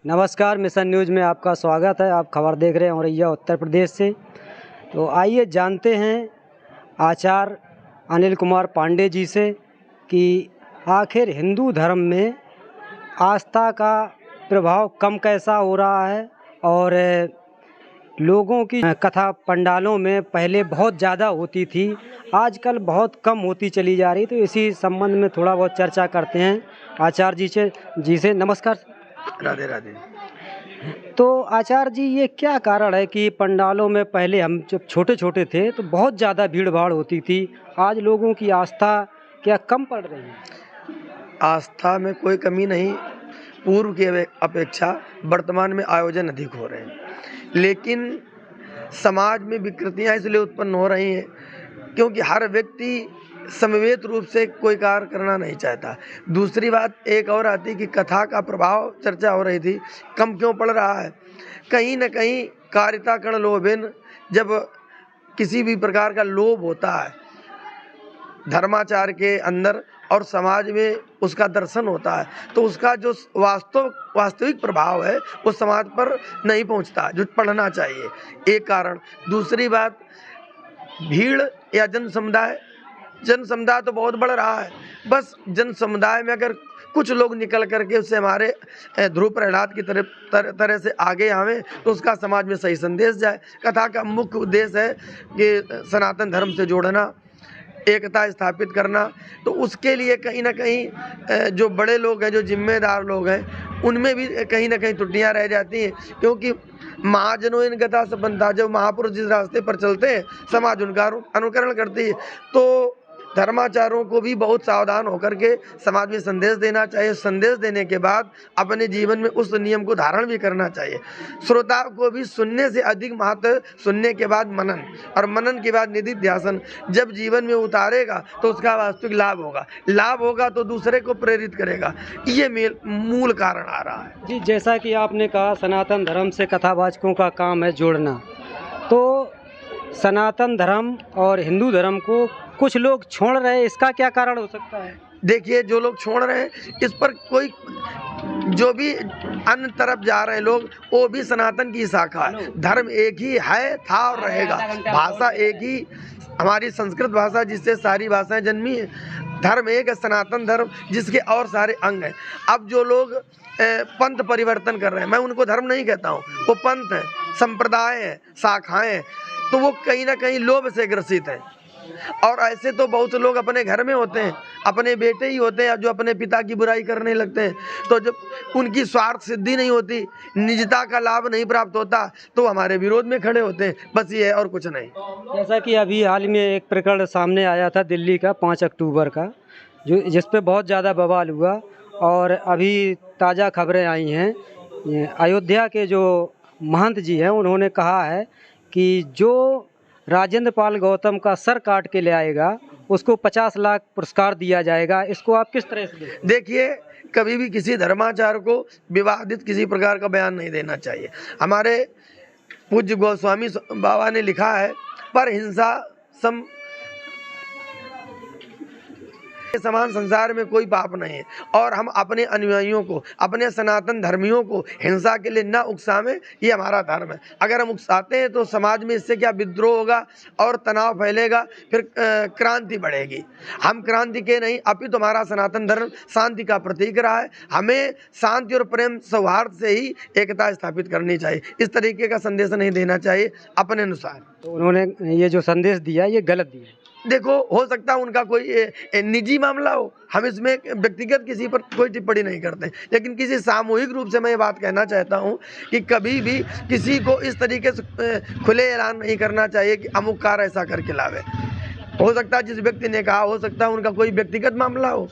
नमस्कार, mission news में आपका स्वागत है। आप खबर देख रहे हैं औरैया उत्तर प्रदेश से। तो आइए जानते हैं आचार्य अनिल कुमार पांडे जी से कि आखिर हिंदू धर्म में आस्था का प्रभाव कम कैसा हो रहा है और लोगों की कथा पंडालों में पहले बहुत ज़्यादा होती थी, आजकल बहुत कम होती चली जा रही। तो इसी संबंध में थोड़ा बहुत चर्चा करते हैं आचार्य जी से। नमस्कार। राधे राधे। तो आचार्य जी, ये क्या कारण है कि पंडालों में पहले हम जब छोटे छोटे थे तो बहुत ज़्यादा भीड़ भाड़ होती थी, आज लोगों की आस्था क्या कम पड़ रही है? आस्था में कोई कमी नहीं, पूर्व की अपेक्षा वर्तमान में आयोजन अधिक हो रहे हैं, लेकिन समाज में विकृतियां इसलिए उत्पन्न हो रही हैं क्योंकि हर व्यक्ति समवेत रूप से कोई कार्य करना नहीं चाहता। दूसरी बात एक और आती कि कथा का प्रभाव चर्चा हो रही थी, कम क्यों पड़ रहा है? कहीं न कहीं कारिता कण लोभेन, जब किसी भी प्रकार का लोभ होता है धर्माचार के अंदर और समाज में उसका दर्शन होता है, तो उसका जो वास्तविक प्रभाव है वो समाज पर नहीं पहुंचता जो पढ़ना चाहिए, एक कारण। दूसरी बात, भीड़ या जन समुदाय तो बहुत बढ़ रहा है। बस जन समुदाय में अगर कुछ लोग निकल करके उससे हमारे ध्रुव प्रहलाद की तरह से आगे आवें तो उसका समाज में सही संदेश जाए। कथा का मुख्य उद्देश्य है कि सनातन धर्म से जोड़ना, एकता स्थापित करना। तो उसके लिए कहीं ना कहीं जो बड़े लोग हैं, जो जिम्मेदार लोग हैं, उनमें भी कहीं ना कहीं त्रुटियां रह जाती हैं, क्योंकि महाजनों इन गता संपन्नता, जब महापुरुष जिस रास्ते पर चलते हैं समाज उनका अनुकरण करती है। तो धर्माचारों को भी बहुत सावधान होकर के समाज में संदेश देना चाहिए। संदेश देने के बाद अपने जीवन में उस नियम को धारण भी करना चाहिए। श्रोता को भी सुनने से अधिक महत्व सुनने के बाद मनन, और मनन के बाद निधिध्यासन जब जीवन में उतारेगा तो उसका वास्तविक लाभ होगा तो दूसरे को प्रेरित करेगा। ये मूल कारण आ रहा है जी। जैसा कि आपने कहा सनातन धर्म से कथावाचकों का काम है जोड़ना, तो सनातन धर्म और हिंदू धर्म को कुछ लोग छोड़ रहे हैं, इसका क्या कारण हो सकता है? देखिए, जो लोग छोड़ रहे हैं इस पर कोई, जो भी अन्य तरफ जा रहे हैं लोग, वो भी सनातन की शाखा है। धर्म एक ही है, था और रहेगा। भाषा एक ही, हमारी संस्कृत भाषा जिससे सारी भाषाएं जन्मी है। धर्म एक है, सनातन धर्म, जिसके और सारे अंग हैं। अब जो लोग पंथ परिवर्तन कर रहे हैं, मैं उनको धर्म नहीं कहता हूँ, वो पंथ है, संप्रदाय है, शाखाएं हैं, तो वो कहीं ना कहीं लोभ से ग्रसित है। और ऐसे तो बहुत लोग अपने घर में होते हैं, अपने बेटे ही होते हैं जो अपने पिता की बुराई करने लगते हैं। तो जब उनकी स्वार्थ सिद्धि नहीं होती, निजता का लाभ नहीं प्राप्त होता, तो हमारे विरोध में खड़े होते हैं। बस ये है, और कुछ नहीं। जैसा कि अभी हाल में एक प्रकरण सामने आया था दिल्ली का 5 अक्टूबर का, जिस पे बहुत ज़्यादा बवाल हुआ, और अभी ताज़ा खबरें आई हैं अयोध्या के जो महंत जी हैं उन्होंने कहा है कि जो राजेंद्र पाल गौतम का सर काट के ले आएगा उसको 50 लाख पुरस्कार दिया जाएगा। इसको आप किस तरह से देखिए, कभी भी किसी धर्माचार को विवादित किसी प्रकार का बयान नहीं देना चाहिए। हमारे पूज्य गोस्वामी बाबा ने लिखा है, पर हिंसा समान संसार में कोई पाप नहीं है, और हम अपने अनुयायियों को, अपने सनातन धर्मियों को हिंसा के लिए न उकसावें, ये हमारा धर्म है। अगर हम उकसाते हैं तो समाज में इससे क्या विद्रोह होगा और तनाव फैलेगा, फिर क्रांति बढ़ेगी। हम क्रांति के नहीं, अपितु हमारा सनातन धर्म शांति का प्रतीक रहा है। हमें शांति और प्रेम सौहार्द से ही एकता स्थापित करनी चाहिए। इस तरीके का संदेश नहीं देना चाहिए अपने अनुसार। तो उन्होंने ये जो संदेश दिया ये गलत दिया। देखो, हो सकता है उनका कोई निजी मामला हो, हम इसमें व्यक्तिगत किसी पर कोई टिप्पणी नहीं करते, लेकिन किसी सामूहिक रूप से मैं ये बात कहना चाहता हूँ कि कभी भी किसी को इस तरीके से खुले ऐलान नहीं करना चाहिए कि अमुक कार्य ऐसा करके लावे। हो सकता है जिस व्यक्ति ने कहा, हो सकता है उनका कोई व्यक्तिगत मामला हो।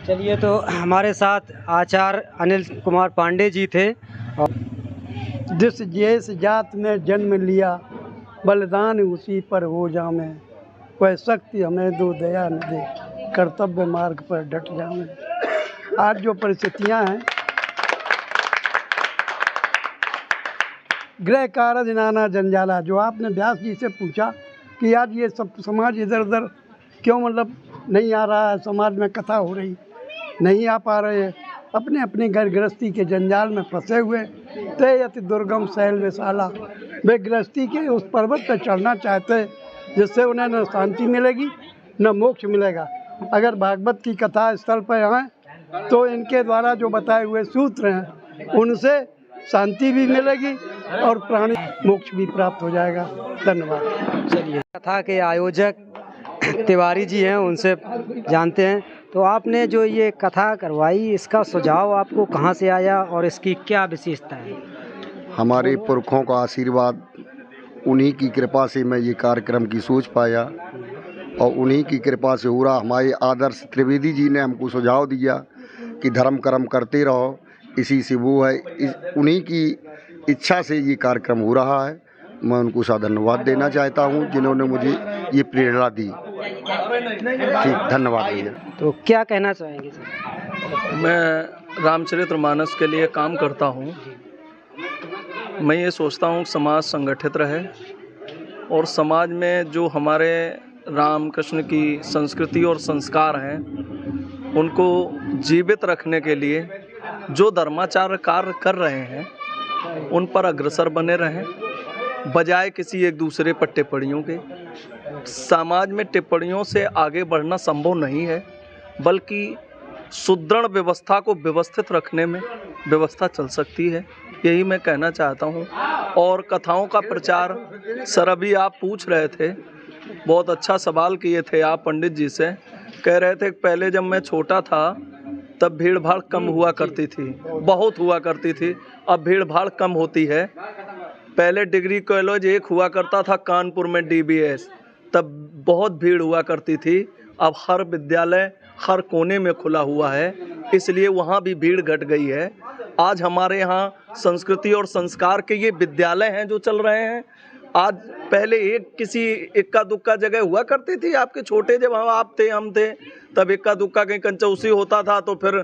चलिए, तो हमारे साथ आचार्य अनिल कुमार पांडे जी थे। जिस जात में जन्म लिया बलिदान उसी पर हो जामे, कोई शक्ति हमें दो दया न दे, कर्तव्य मार्ग पर डट जामे। आज जो परिस्थितियां हैं, गृह कारज नाना जंजाला, जो आपने व्यास जी से पूछा कि आज ये सब समाज इधर उधर क्यों, मतलब नहीं आ रहा है, समाज में कथा हो रही नहीं आ पा रहे, अपने अपने घर गृहस्थी के जंजाल में फंसे हुए। ते यति दुर्गम शैल विशाला, वे गृहस्थी के उस पर्वत पर चढ़ना चाहते जिससे उन्हें न शांति मिलेगी न मोक्ष मिलेगा। अगर भागवत की कथा स्थल पर आएँ तो इनके द्वारा जो बताए हुए सूत्र हैं उनसे शांति भी मिलेगी और प्राणी मोक्ष भी प्राप्त हो जाएगा। धन्यवाद। चलिए, कथा के आयोजक तिवारी जी हैं, उनसे जानते हैं। तो आपने जो ये कथा करवाई, इसका सुझाव आपको कहाँ से आया और इसकी क्या विशेषता है? हमारे पुरखों का आशीर्वाद, उन्हीं की कृपा से मैं ये कार्यक्रम की सोच पाया और उन्हीं की कृपा से हो रहा। हमारे आदर्श त्रिवेदी जी ने हमको सुझाव दिया कि धर्म कर्म करते रहो, इसी से वो है, उन्हीं की इच्छा से ये कार्यक्रम हो रहा है। मैं उनको सा धन्यवाद देना चाहता हूँ जिन्होंने मुझे ये प्रेरणा दी। ठीक, धन्यवाद भैया। तो क्या कहना चाहेंगे सर? मैं रामचरितमानस के लिए काम करता हूँ। मैं ये सोचता हूँ समाज संगठित रहे और समाज में जो हमारे राम कृष्ण की संस्कृति और संस्कार हैं उनको जीवित रखने के लिए जो धर्माचार्य कार्य कर रहे हैं उन पर अग्रसर बने रहें, बजाय किसी एक दूसरे पर टिप्पणियों के। समाज में टिप्पणियों से आगे बढ़ना संभव नहीं है, बल्कि सुदृढ़ व्यवस्था को व्यवस्थित रखने में व्यवस्था चल सकती है। यही मैं कहना चाहता हूँ। और कथाओं का प्रचार, सर अभी आप पूछ रहे थे, बहुत अच्छा सवाल किए थे आप पंडित जी से। कह रहे थे पहले जब मैं छोटा था तब भीड़ भाड़ कम हुआ करती थी, बहुत हुआ करती थी, अब भीड़ भाड़ कम होती है। पहले डिग्री कॉलेज एक हुआ करता था कानपुर में DBS, तब बहुत भीड़ हुआ करती थी। अब हर विद्यालय हर कोने में खुला हुआ है, इसलिए वहाँ भी भीड़ घट गई है। आज हमारे यहाँ संस्कृति और संस्कार के ये विद्यालय हैं जो चल रहे हैं। आज पहले किसी इक्का दुक्का जगह हुआ करती थी। आपके छोटे जब आप थे, हम थे, तब इक्का दुक्का कहीं कंचौसी होता था तो फिर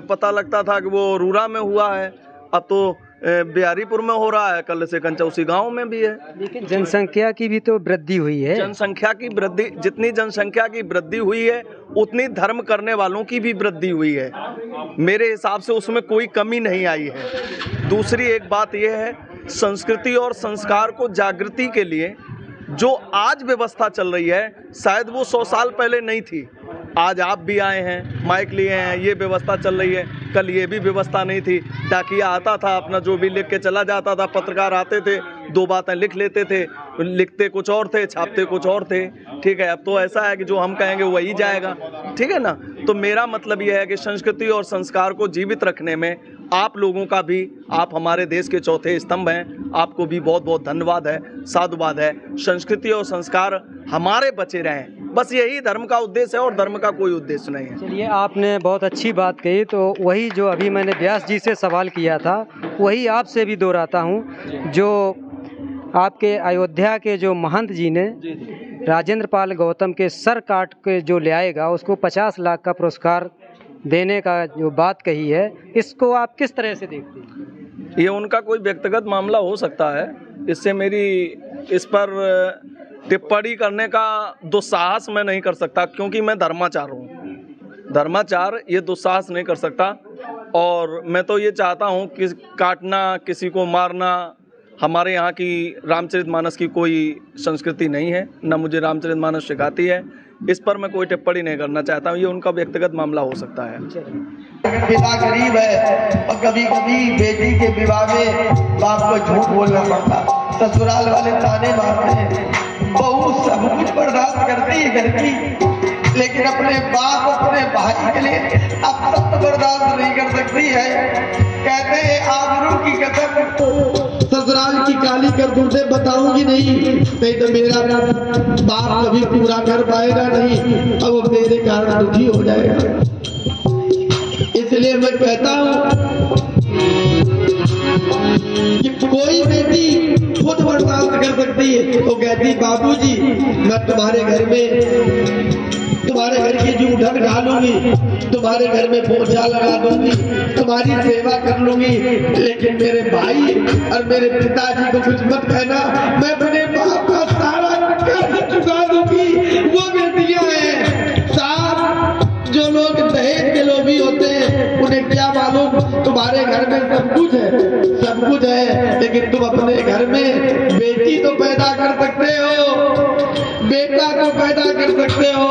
पता लगता था कि वो रूरा में हुआ है। अब तो बिहारीपुर में हो रहा है, कल से कंचौसी गांव में भी है। लेकिन जनसंख्या की भी तो वृद्धि हुई है। जनसंख्या की वृद्धि, जितनी जनसंख्या की वृद्धि हुई है उतनी धर्म करने वालों की भी वृद्धि हुई है। मेरे हिसाब से उसमें कोई कमी नहीं आई है। दूसरी एक बात यह है, संस्कृति और संस्कार को जागृति के लिए जो आज व्यवस्था चल रही है, शायद वो 100 साल पहले नहीं थी। आज आप भी आए हैं, माइक लिए हैं, ये व्यवस्था चल रही है। कल ये भी व्यवस्था नहीं थी। डाकिया आता था, अपना जो भी लिख के चला जाता था। पत्रकार आते थे, 2 बातें लिख लेते थे, लिखते कुछ और थे, छापते कुछ और थे। ठीक है, अब तो ऐसा है कि जो हम कहेंगे वही जाएगा। ठीक है ना। तो मेरा मतलब यह है कि संस्कृति और संस्कार को जीवित रखने में आप लोगों का भी, आप हमारे देश के चौथे स्तंभ हैं, आपको भी बहुत बहुत धन्यवाद है, साधुवाद है। संस्कृति और संस्कार हमारे बचे रहें, बस यही धर्म का उद्देश्य है और धर्म का कोई उद्देश्य नहीं है। चलिए, आपने बहुत अच्छी बात कही। तो वही जो अभी मैंने व्यास जी से सवाल किया था, वही आपसे भी दोहराता हूँ। जो आपके अयोध्या के जो महंत जी ने राजेंद्र पाल गौतम के सर काट के जो ले आएगा उसको 50 लाख का पुरस्कार देने का जो बात कही है, इसको आप किस तरह से देखते हैं? ये उनका कोई व्यक्तिगत मामला हो सकता है। इससे मेरी इस पर टिप्पणी करने का दुस्साहस मैं नहीं कर सकता, क्योंकि मैं धर्माचार्य हूँ। धर्माचार्य ये दुस्साहस नहीं कर सकता। और मैं तो ये चाहता हूँ कि काटना, किसी को मारना हमारे यहाँ की रामचरितमानस की कोई संस्कृति नहीं है, न मुझे रामचरितमानस सिखाती है। इस पर मैं कोई टिप्पणी नहीं करना चाहता हूँ। ये उनका व्यक्तिगत मामला हो सकता है। पिता गरीब है और कभी कभी बेटी के विवाह में बाप को झूठ बोलना पड़ता, ससुराल वाले ताने मारते हैं, बहू सब कुछ बर्दाश्त करती है घर की, लेकिन अपने बाप अपने भाई के लिए अब तक बर्दाश्त नहीं कर सकती है। कहते हैं आबरू की कसम ससुराल की काली करतूतें बताऊंगी नहीं तो मेरा बाप कभी पूरा कर पाएगा नहीं, अब वो मेरे कारण दुखी हो जाएगा। इसलिए मैं कहता हूँ कि कोई बेटी खुद बर्दाश्त कर सकती है तो कहती बाबूजी मैं तुम्हारे घर में तुम्हारे घर की जूठन खा लूंगी, तुम्हारे घर में पोछा लगा दूंगी, तुम्हारी सेवा कर लूंगी, लेकिन मेरे भाई और मेरे पिताजी को कुछ मत कहना, मैं अपने बाप का सारा कर्ज चुका दूंगी। वो बेटियां हैं साहब, जो लोग दहेज के लोभी होते हैं उन्हें क्या मालूम तुम अपने घर में बेटी तो पैदा कर सकते हो, बेटा तो पैदा कर सकते हो,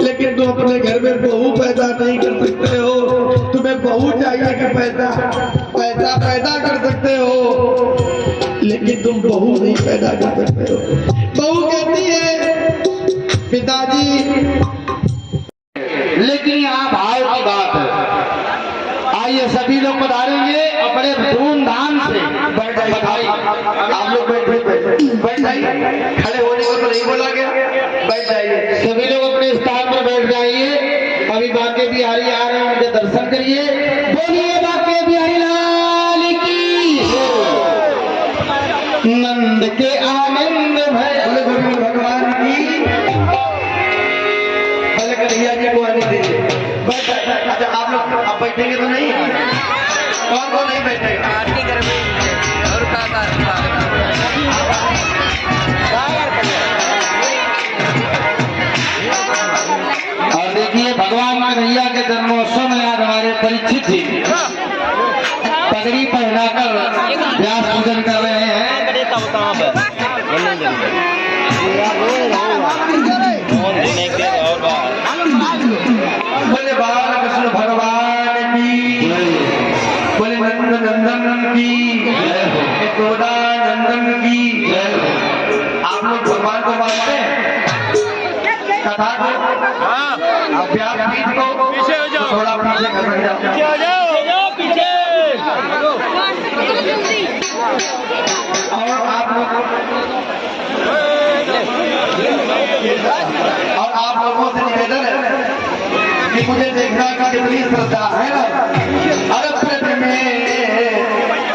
लेकिन तुम अपने घर में बहू पैदा नहीं कर सकते हो। तुम्हें बहू चाहिए कि पैसा पैदा कर सकते हो, लेकिन तुम बहू नहीं पैदा कर सकते हो। बहू कहती है पिताजी, लेकिन यहाँ भाव की बात है। आइए सभी लोग पधारेंगे और बड़े धूमधाम से। बधाई, आप लोग बैठ जाइए, खड़े होने को तो नहीं बोला गया, बैठ जाइए। सभी लोग अपने स्थान पर बैठ जाइए। अभी बांके बिहारी आ रहे हैं, उनके दर्शन करिए। बोलिए बांके बिहारी लाल की, नंद के आनंद भय भगवान की। पहले कन्हैया जी को आने दीजिए। अच्छा आप लोग आप बैठेंगे तो नहीं? कौन नहीं बैठेगा? और देखिए भगवान कन्हैया के जन्मोत्सव में आज हमारे परीक्षित जी पगड़ी पहनाकर व्यास पूजन कर रहे हैं। बोले बालकृष्ण भगवान की, बोले नंद नंदन की, यशोदा नंदन की। आप लोग भगवान को मानते हैं? कथा को, व्यासपीठ को थोड़ा पीछे कर जाओ। और आप लोगों से निवेदन है कि मुझे देखना का कितनी श्रद्धा है ना। अरब प्रति में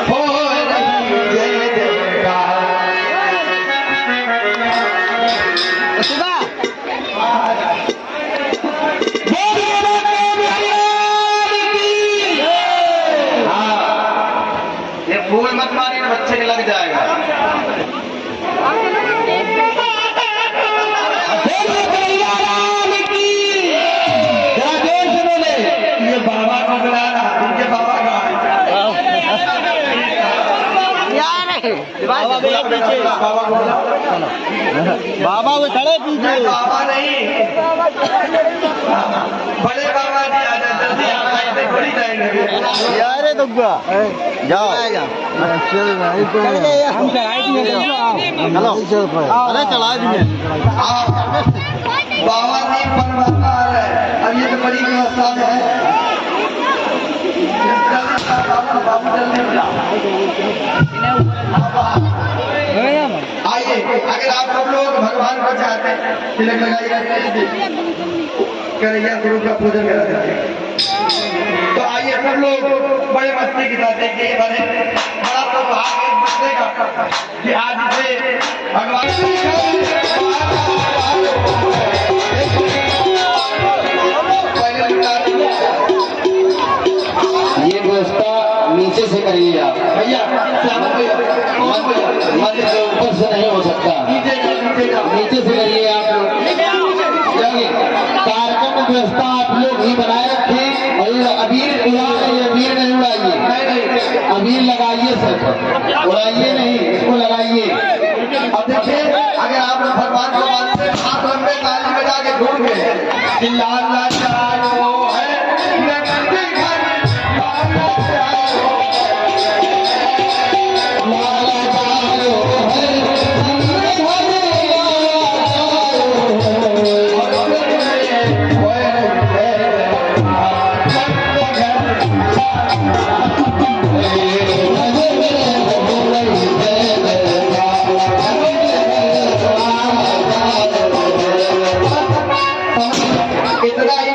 हो रही जय जयकार। ये फूल मत मारी ना, बच्चे के लग जाएगा। बाबा वो खड़े पीछे। बाबा नहीं, बड़े बाबा जी आ जाए, जल्दी आते थोड़ी जाएंगे। यारे दुग्गा जाओ, अरे चला दिए। बाबा नहीं बनवाता है, अब ये तो बड़ी व्यवस्था में है। बाबू जल्दी आइए। अगर आप सब लोग भगवान को चाहते हैं, तिलक लगाइए, कन्हैया गुरु का पूजन करा, तो आइए सब लोग बड़े मस्ती के साथ देखिए। बड़ा सौभाग्य इस बच्चे का कि आज से भगवान ये व्यवस्था नीचे से करिए आप भैया, मंदिर के ऊपर से नहीं हो सकता, नीचे से करिए आप लोग। कार्यक्रम व्यवस्था आप लोग ही बनाए रखें। और अबीर उड़ाइए, अबीर नहीं उड़ाइए, अबीर लगाइए, सर उड़ाइए नहीं, इसको लगाइए। अब देखिए, अगर आप लोग भगवान को मानते हैं, आप लंबे ताली बजा के घूम गए कि लाल लाल चाय वो है, इतना ही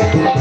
Yeah.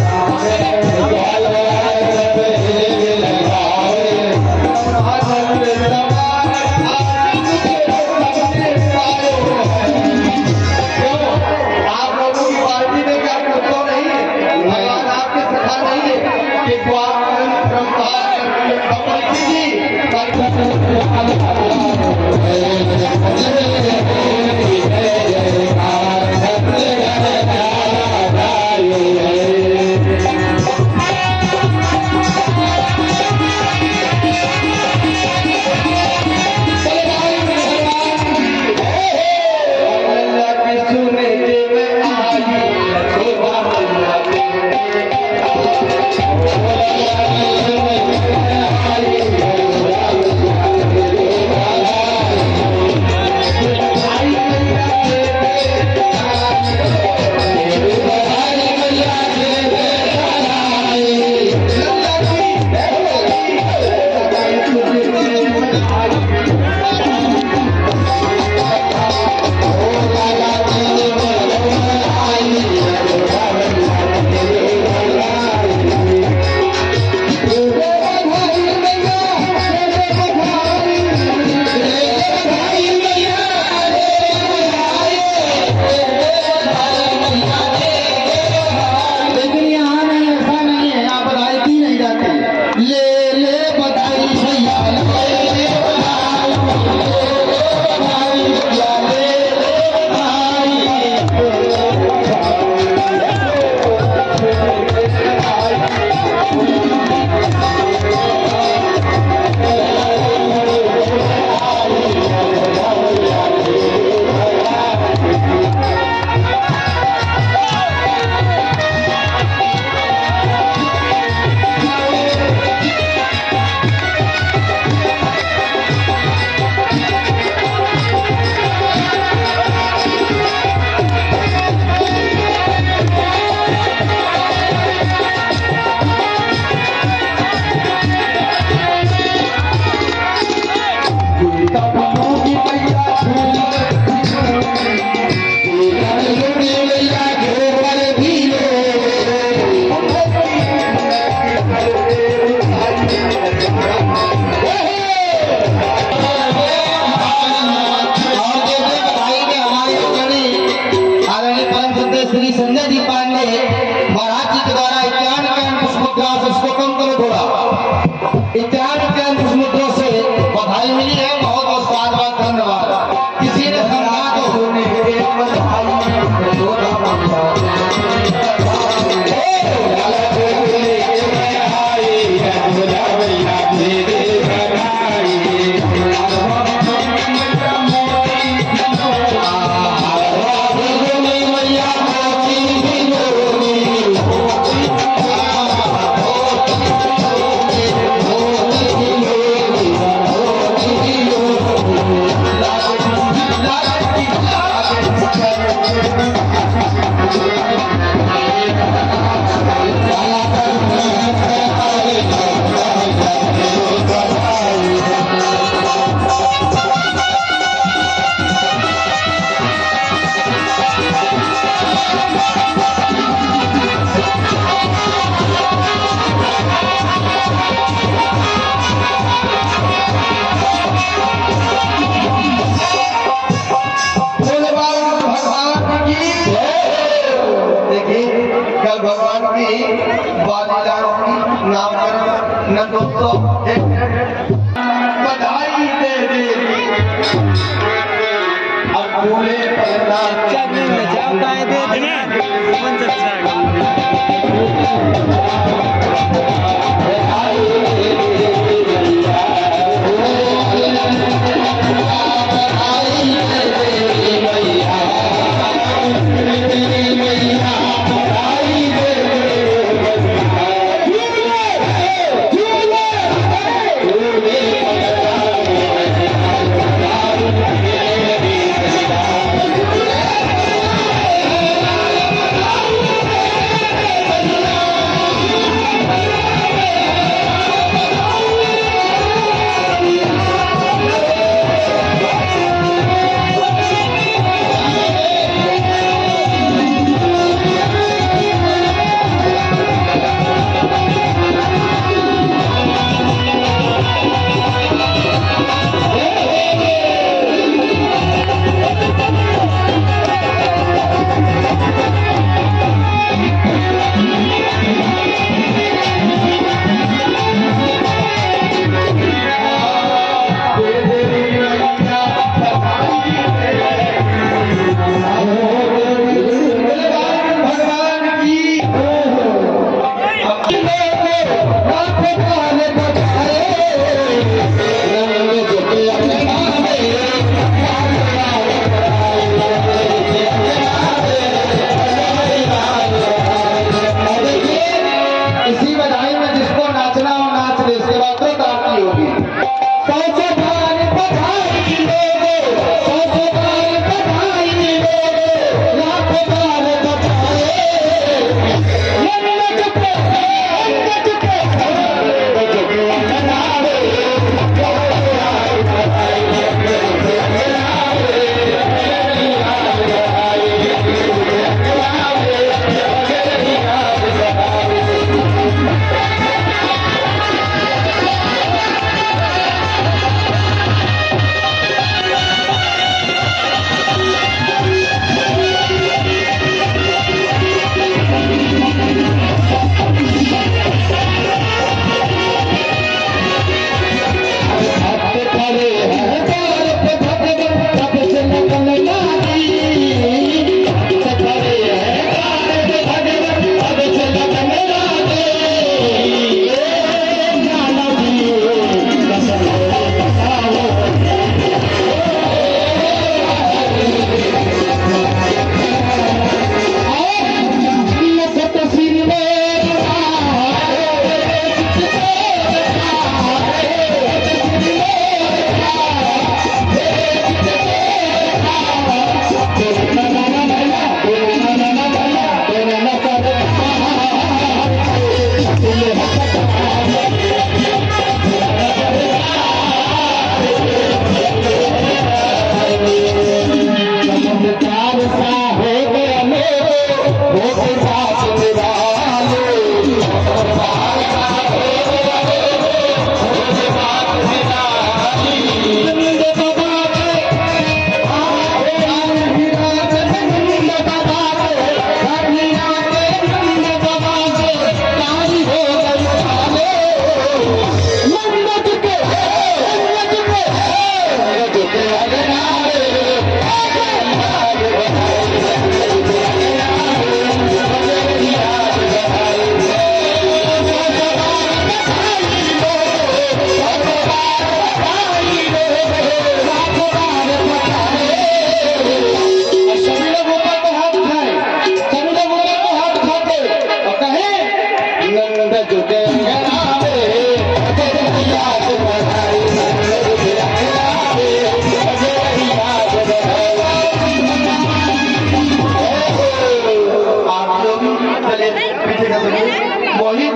वही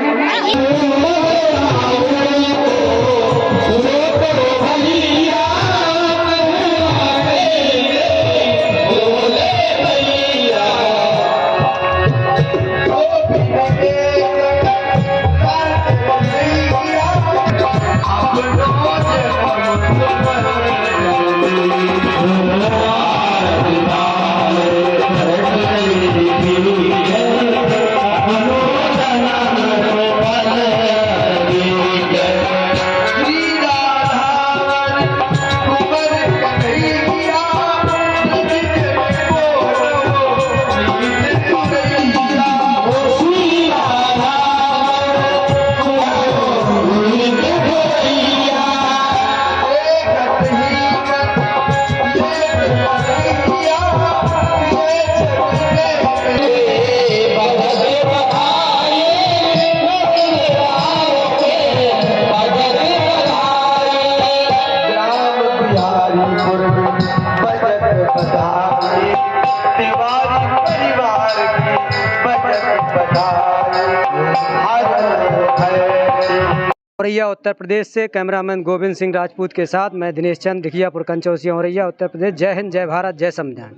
औरैया उत्तर प्रदेश से कैमरामैन गोविंद सिंह राजपूत के साथ मैं दिनेश चंद, दिखियापुर कंचौसी, औरैया उत्तर प्रदेश। जय हिंद, जय भारत, जय संविधान।